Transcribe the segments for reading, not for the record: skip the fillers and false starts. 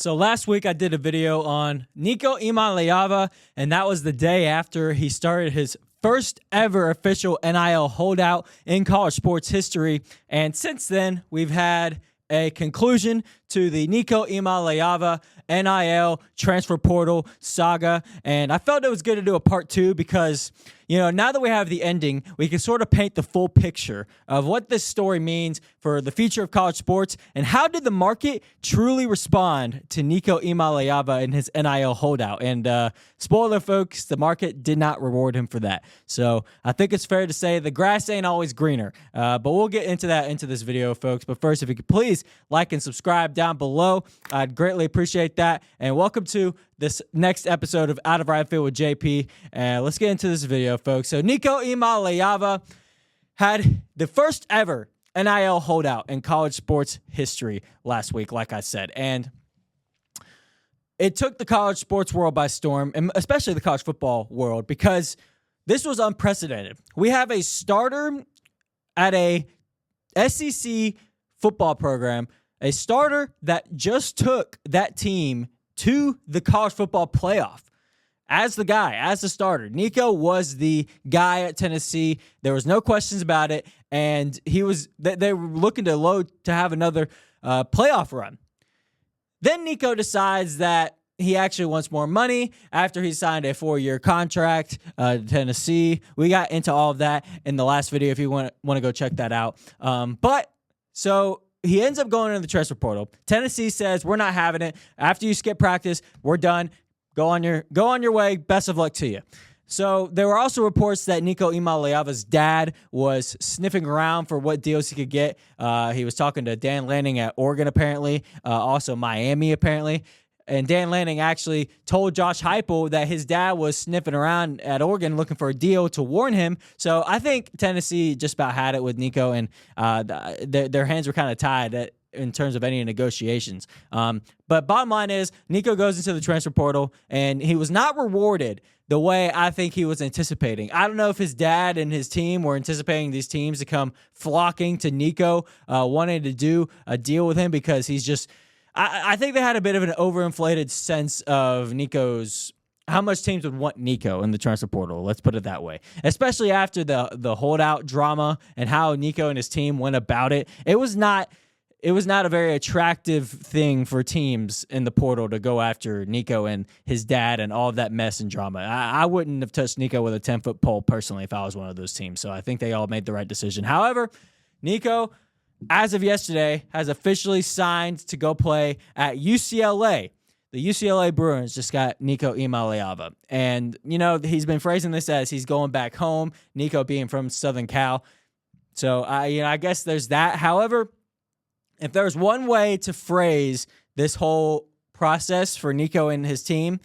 So last week I did a video on Nico Imaliava, and that was the day after he started his first ever official NIL holdout in college sports history. And since then, we've had a conclusion to the Nico Imaliava NIL transfer portal saga. And I felt it was good to do a part two because, now that we have the ending, we can sort of paint the full picture of what this story means for the future of college sports and how did the market truly respond to Nico Imaliava and his NIL holdout. And spoiler, folks, the market did not reward him for that. So I think it's fair to say the grass ain't always greener. But we'll get into that into this video, folks. But first, if you could please like and subscribe down below, I'd greatly appreciate that. And welcome to this next episode of Out of Right Field with JP. Let's get into this video, folks. So Nico Imaliava had the first ever NIL holdout in college sports history last week, like I said. And it took the college sports world by storm, and especially the college football world, because this was unprecedented. We have a starter at a SEC football program, a starter that just took that team to the college football playoff as the starter. Nico was the guy at Tennessee. There was no questions about it, and they were looking to have another playoff run. Then Nico decides that he actually wants more money after he signed a 4-year contract to Tennessee. We got into all of that in the last video if you want to go check that out. So he ends up going into the transfer portal. Tennessee says, we're not having it. After you skip practice, we're done. Go on your way. Best of luck to you. So there were also reports that Nico Imaliava's dad was sniffing around for what deals he could get. He was talking to Dan Lanning at Oregon, apparently. Also Miami, apparently. And Dan Lanning actually told Josh Heupel that his dad was sniffing around at Oregon looking for a deal to warn him. So I think Tennessee just about had it with Nico, and their hands were kind of tied in terms of any negotiations. But bottom line is, Nico goes into the transfer portal, and he was not rewarded the way I think he was anticipating. I don't know if his dad and his team were anticipating these teams to come flocking to Nico, wanting to do a deal with him because he's just... I think they had a bit of an overinflated sense of how much teams would want Nico in the transfer portal. Let's put it that way. Especially after the holdout drama and how Nico and his team went about it. It was not a very attractive thing for teams in the portal to go after Nico and his dad and all of that mess and drama. I wouldn't have touched Nico with a 10-foot pole personally if I was one of those teams. So I think they all made the right decision. However, Nico, as of yesterday, has officially signed to go play at UCLA. The UCLA Bruins just got Nico Imaliava. And, he's been phrasing this as he's going back home, Nico being from Southern Cal. So, I guess there's that. However, if there's one way to phrase this whole process for Nico and his team,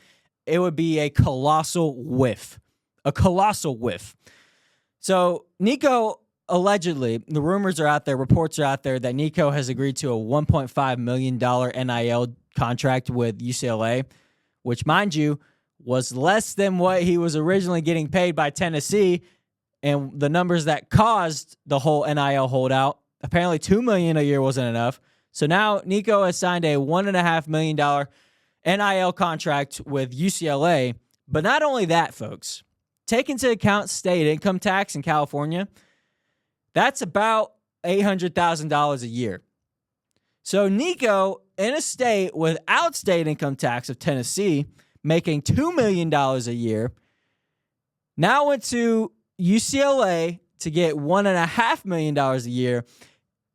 it would be a colossal whiff. A colossal whiff. So, Nico... Allegedly, the rumors are out there, reports are out there that Nico has agreed to a $1.5 million NIL contract with UCLA, which, mind you, was less than what he was originally getting paid by Tennessee, and the numbers that caused the whole NIL holdout. Apparently, $2 million a year wasn't enough. So now Nico has signed a $1.5 million NIL contract with UCLA. But not only that, folks, take into account state income tax in California. That's about $800,000 a year. So Nico, in a state without state income tax of Tennessee, making $2 million a year, now went to UCLA to get $1.5 million a year,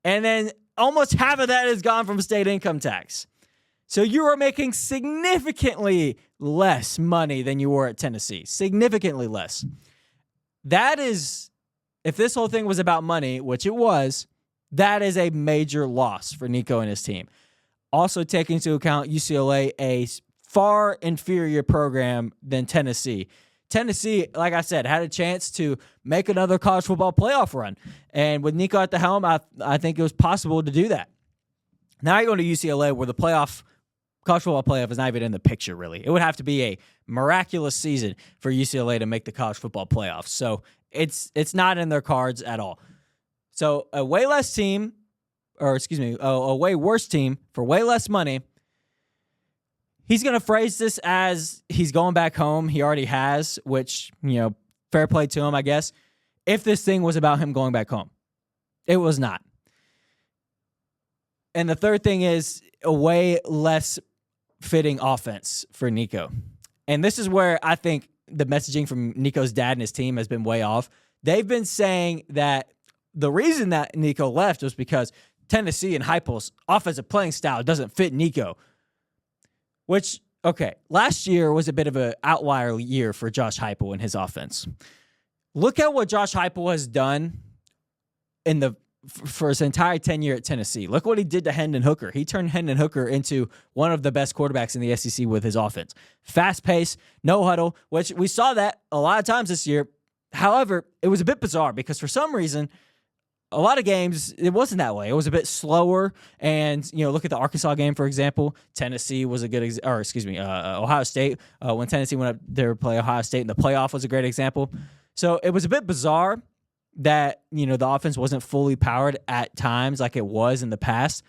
and then almost half of that is gone from state income tax. So you are making significantly less money than you were at Tennessee. Significantly less. That is... If this whole thing was about money, which it was, that is a major loss for Nico and his team. Also take into account UCLA, a far inferior program than Tennessee. Tennessee, like I said, had a chance to make another college football playoff run. And with Nico at the helm, I think it was possible to do that. Now you're going to UCLA where the college football playoff is not even in the picture, really. It would have to be a miraculous season for UCLA to make the college football playoffs. So it's not in their cards at all. So a way worse team for way less money He's going to phrase this as he's going back home. He already has, which, fair play to him, I guess. If this thing was about him going back home, it was not. And the third thing is a way less fitting offense for Nico. And this is where I think the messaging from Nico's dad and his team has been way off. They've been saying that the reason that Nico left was because Tennessee and Heupel's offensive playing style doesn't fit Nico. Which, okay, last year was a bit of an outlier year for Josh Heupel and his offense. Look at what Josh Heupel has done for his entire tenure at Tennessee. Look what he did to Hendon Hooker. He turned Hendon Hooker into one of the best quarterbacks in the SEC with his offense. Fast pace, no huddle, which we saw that a lot of times this year. However, it was a bit bizarre because for some reason, a lot of games, it wasn't that way. It was a bit slower. And, look at the Arkansas game, for example. Tennessee was a good Ohio State. When Tennessee went up there to play Ohio State in the playoff was a great example. So it was a bit bizarre that, the offense wasn't fully powered at times like it was in the past.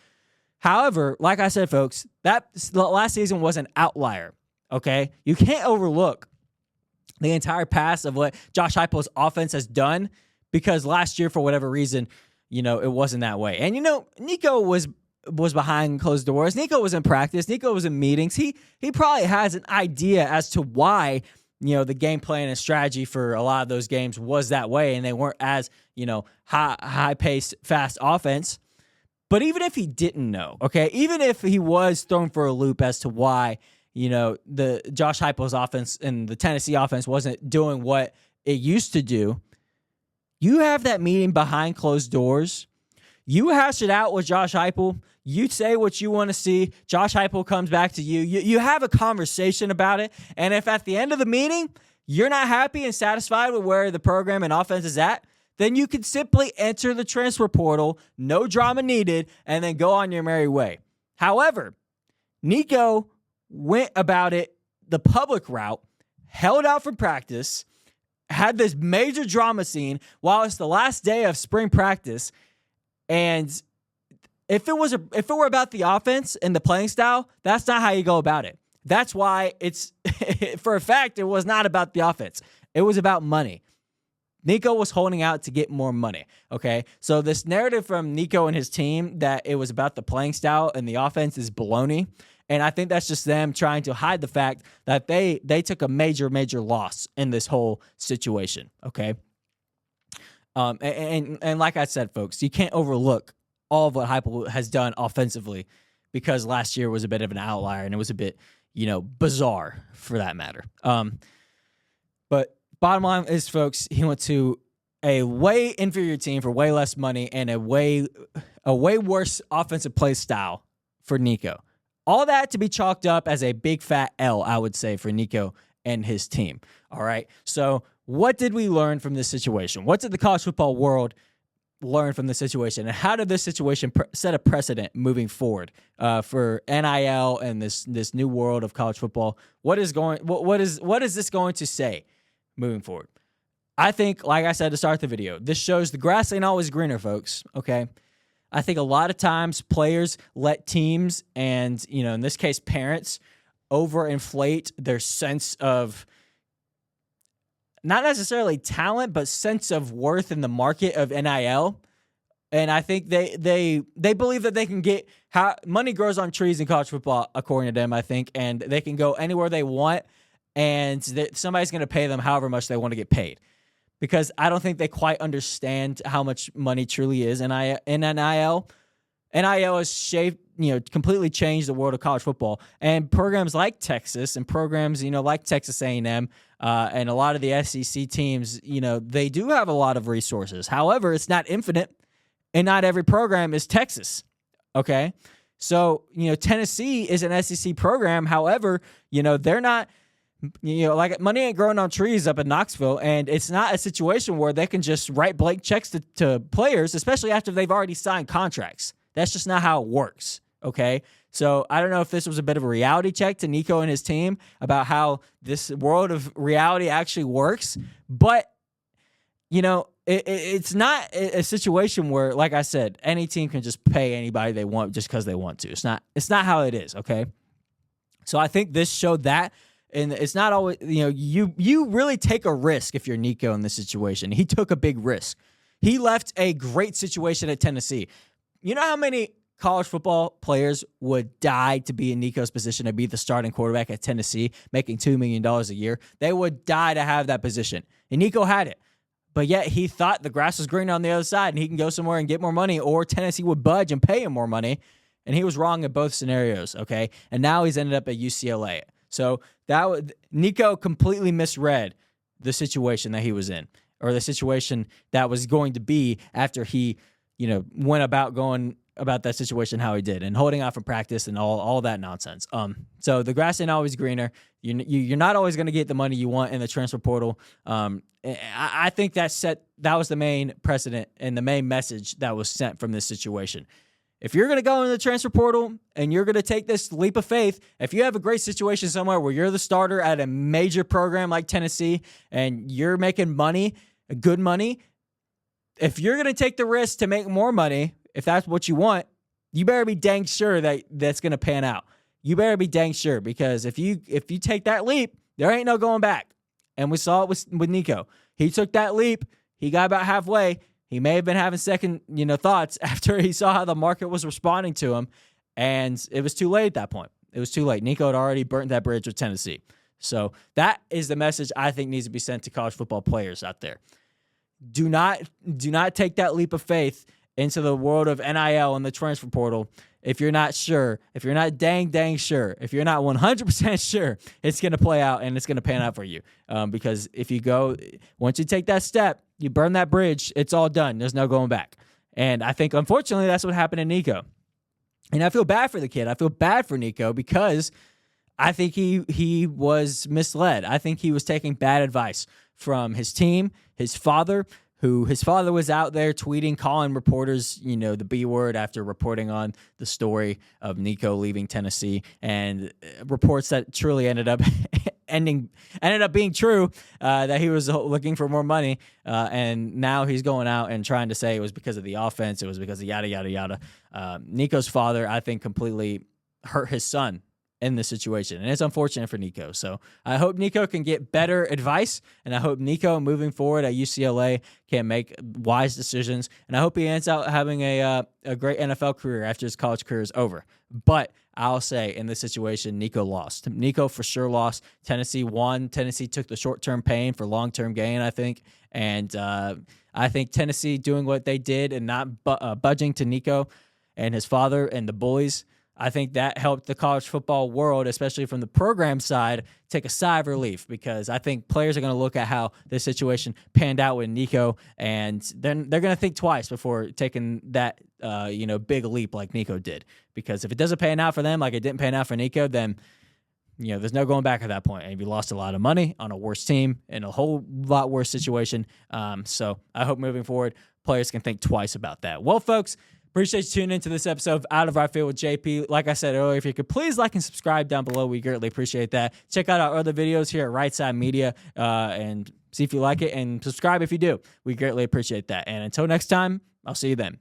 However, like I said, folks, that last season was an outlier, okay? You can't overlook the entire past of what Josh Heupel's offense has done because last year, for whatever reason, it wasn't that way. And, Nico was behind closed doors. Nico was in practice. Nico was in meetings. He probably has an idea as to why, the game plan and strategy for a lot of those games was that way, and they weren't as, high-paced, fast offense. But even if he didn't know, okay, even if he was thrown for a loop as to why, the Josh Heupel's offense and the Tennessee offense wasn't doing what it used to do, you have that meeting behind closed doors. You hash it out with Josh Heupel. You say what you want to see. Josh Heupel comes back to you. You have a conversation about it. And if at the end of the meeting, you're not happy and satisfied with where the program and offense is at, then you can simply enter the transfer portal, no drama needed, and then go on your merry way. However, Nico went about it the public route, held out for practice, had this major drama scene while it's the last day of spring practice. And if it were about the offense and the playing style, that's not how you go about it. That's why it's, for a fact, it was not about the offense. It was about money. Nico was holding out to get more money, okay? So this narrative from Nico and his team that it was about the playing style and the offense is baloney. And I think that's just them trying to hide the fact that they took a major, major loss in this whole situation, okay? And like I said, folks, you can't overlook all of what Heupel has done offensively because last year was a bit of an outlier and it was a bit, bizarre for that matter. But bottom line is, folks, he went to a way inferior team for way less money and a way worse offensive play style for Nico. All that to be chalked up as a big fat L, I would say, for Nico and his team. All right. So what did we learn from this situation? What did the college football world learn from this situation? And how did this situation set a precedent moving forward for NIL and this new world of college football? What is this going to say moving forward? I think, like I said to start the video, this shows the grass ain't always greener, folks. Okay. I think a lot of times players let teams and, in this case, parents overinflate their sense of not necessarily talent, but sense of worth in the market of NIL. And I think they believe that they can get how money grows on trees in college football, according to them, I think, and they can go anywhere they want and somebody's going to pay them however much they want to get paid. Because I don't think they quite understand how much money truly is in NIL. NIL has shaped, completely changed the world of college football. And programs like Texas and programs, like Texas A&M and a lot of the SEC teams, they do have a lot of resources. However, it's not infinite, and not every program is Texas. Okay, so Tennessee is an SEC program. However, they're not. Like money ain't growing on trees up in Knoxville, and it's not a situation where they can just write blank checks to players, especially after they've already signed contracts. That's just not how it works, okay? So I don't know if this was a bit of a reality check to Nico and his team about how this world of reality actually works, but, it's not a situation where, like I said, any team can just pay anybody they want just because they want to. It's not how it is, okay? So I think this showed that. And it's not always, you really take a risk if you're Nico in this situation. He took a big risk. He left a great situation at Tennessee. You know how many college football players would die to be in Nico's position to be the starting quarterback at Tennessee, making $2 million a year? They would die to have that position. And Nico had it. But yet he thought the grass was greener on the other side and he can go somewhere and get more money, or Tennessee would budge and pay him more money. And he was wrong in both scenarios, okay? And now he's ended up at UCLA. So Nico completely misread the situation that he was in, or the situation that was going to be after he, went about going about that situation how he did and holding out from practice and all that nonsense. So the grass ain't always greener. You're not always going to get the money you want in the transfer portal. I think that was the main precedent and the main message that was sent from this situation. If you're going to go into the transfer portal and you're going to take this leap of faith, if you have a great situation somewhere where you're the starter at a major program like Tennessee and you're making money, good money, if you're going to take the risk to make more money, if that's what you want, you better be dang sure that that's going to pan out. You better be dang sure, because if you take that leap, there ain't no going back. And we saw it with Nico. He took that leap. He got about halfway. He may have been having second, thoughts after he saw how the market was responding to him, and it was too late at that point. It was too late. Nico had already burnt that bridge with Tennessee. So that is the message I think needs to be sent to college football players out there. Do not take that leap of faith into the world of NIL and the transfer portal if you're not sure, if you're not dang sure, if you're not 100% sure it's going to play out and it's going to pan out for you. Because if you go, once you take that step, you burn that bridge, it's all done. There's no going back. And I think, unfortunately, that's what happened to Nico. And I feel bad for the kid. I feel bad for Nico because I think he was misled. I think he was taking bad advice from his team, his father was out there tweeting, calling reporters, the B word after reporting on the story of Nico leaving Tennessee, and reports that truly ended up being true, that he was looking for more money, and now he's going out and trying to say it was because of the offense, it was because of yada, yada, yada. Nico's father, I think, completely hurt his son in this situation, and it's unfortunate for Nico. So I hope Nico can get better advice, and I hope Nico moving forward at UCLA can make wise decisions, and I hope he ends up having a great NFL career after his college career is over. But I'll say in this situation, Nico lost. Nico for sure lost. Tennessee won. Tennessee took the short-term pain for long-term gain, I think, and I think Tennessee doing what they did and not budging to Nico and his father and the bullies, I think that helped the college football world, especially from the program side, take a sigh of relief, because I think players are going to look at how this situation panned out with Nico, and then they're going to think twice before taking that big leap like Nico did. Because if it doesn't pan out for them like it didn't pan out for Nico, then there's no going back at that point. And you lost a lot of money on a worse team in a whole lot worse situation. So I hope moving forward, players can think twice about that. Well, folks, appreciate you tuning into this episode of Out of Right Field with JP. Like I said earlier, if you could please like and subscribe down below, we greatly appreciate that. Check out our other videos here at Rightside Media and see if you like it, and subscribe if you do. We greatly appreciate that. And until next time, I'll see you then.